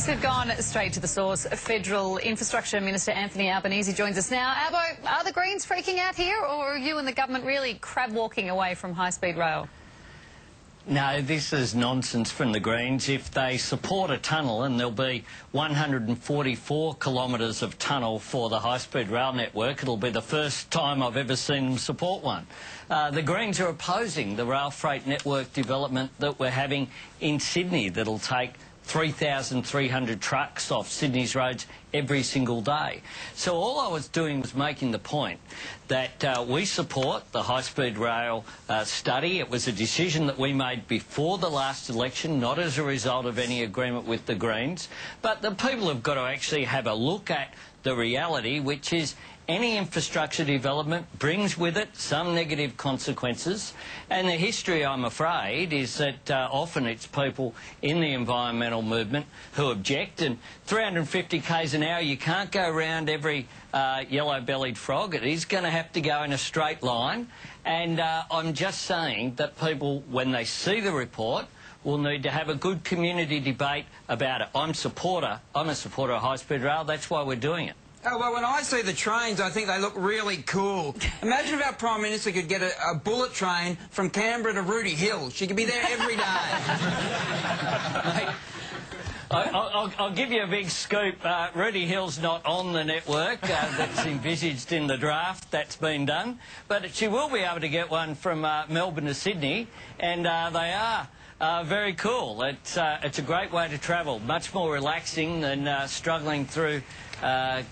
Yes, we've gone straight to the source. Federal Infrastructure Minister Anthony Albanese joins us now. Albo, are the Greens freaking out here, or are you and the government really crab-walking away from high-speed rail? No, this is nonsense from the Greens. If they support a tunnel, and there'll be 144 kilometres of tunnel for the high-speed rail network, it'll be the first time I've ever seen them support one. The Greens are opposing the rail freight network development that we're having in Sydney that'll take 3,300 trucks off Sydney's roads every single day. So all I was doing was making the point that we support the high-speed rail study. It was a decision that we made before the last election, not as a result of any agreement with the Greens. But the people have got to actually have a look at the reality, which is any infrastructure development brings with it some negative consequences, and the history, I'm afraid, is that often it's people in the environmental movement who object, and 350 k's an hour, you can't go around every yellow-bellied frog. It is going to have to go in a straight line, and I'm just saying that people, when they see the report, will need to have a good community debate about it. I'm a supporter of high-speed rail. That's why we're doing it. Oh, well, when I see the trains, I think they look really cool. Imagine if our Prime Minister could get a bullet train from Canberra to Rooty Hill. She could be there every day. I'll give you a big scoop. Rooty Hill's not on the network that's envisaged in the draft. That's been done. But she will be able to get one from Melbourne to Sydney, and they are very cool. It's a great way to travel, much more relaxing than struggling through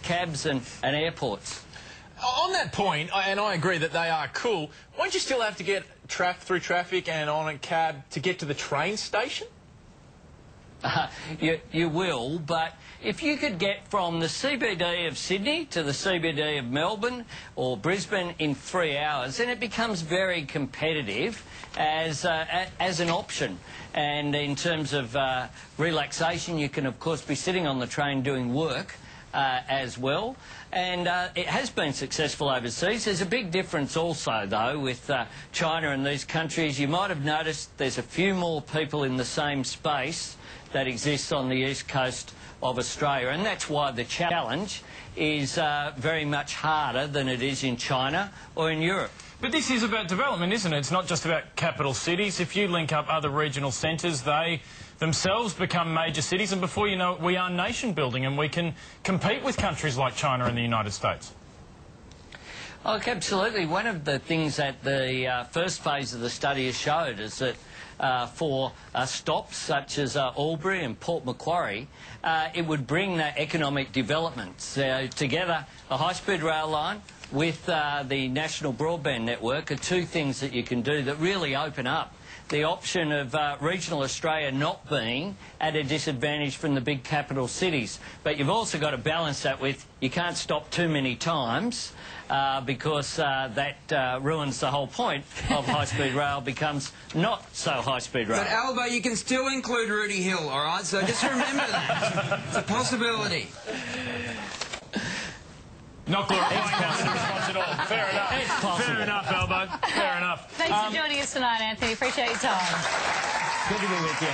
cabs and airports. On that point, and I agree that they are cool, won't you still have to get through traffic and on a cab to get to the train station? You will, but if you could get from the CBD of Sydney to the CBD of Melbourne or Brisbane in 3 hours, then it becomes very competitive as an option. And in terms of relaxation, you can, of course, be sitting on the train doing work as well. And it has been successful overseas. There's a big difference also, though, with China and these countries. You might have noticed there's a few more people in the same space that exists on the east coast of Australia, and that's why the challenge is very much harder than it is in China or in Europe. But this is about development, isn't it? It's not just about capital cities. If you link up other regional centres, they themselves become major cities, and before you know it, we are nation building, and we can compete with countries like China and the United States. Oh, absolutely. One of the things that the first phase of the study has showed is that for stops such as Albury and Port Macquarie, it would bring that economic development. So together, a high-speed rail line with the national broadband network are two things that you can do that really open up the option of regional Australia not being at a disadvantage from the big capital cities. But you've also got to balance that with you can't stop too many times because that ruins the whole point of high-speed rail, becomes not so high-speed rail. But, Albo, you can still include Rooty Hill, all right? So just remember that. It's a possibility. Not good. Response at all. Fair enough. It's possible. Fair enough, Albo. Fair enough. Thanks for joining us tonight, Anthony. Appreciate your time. Good to be with you.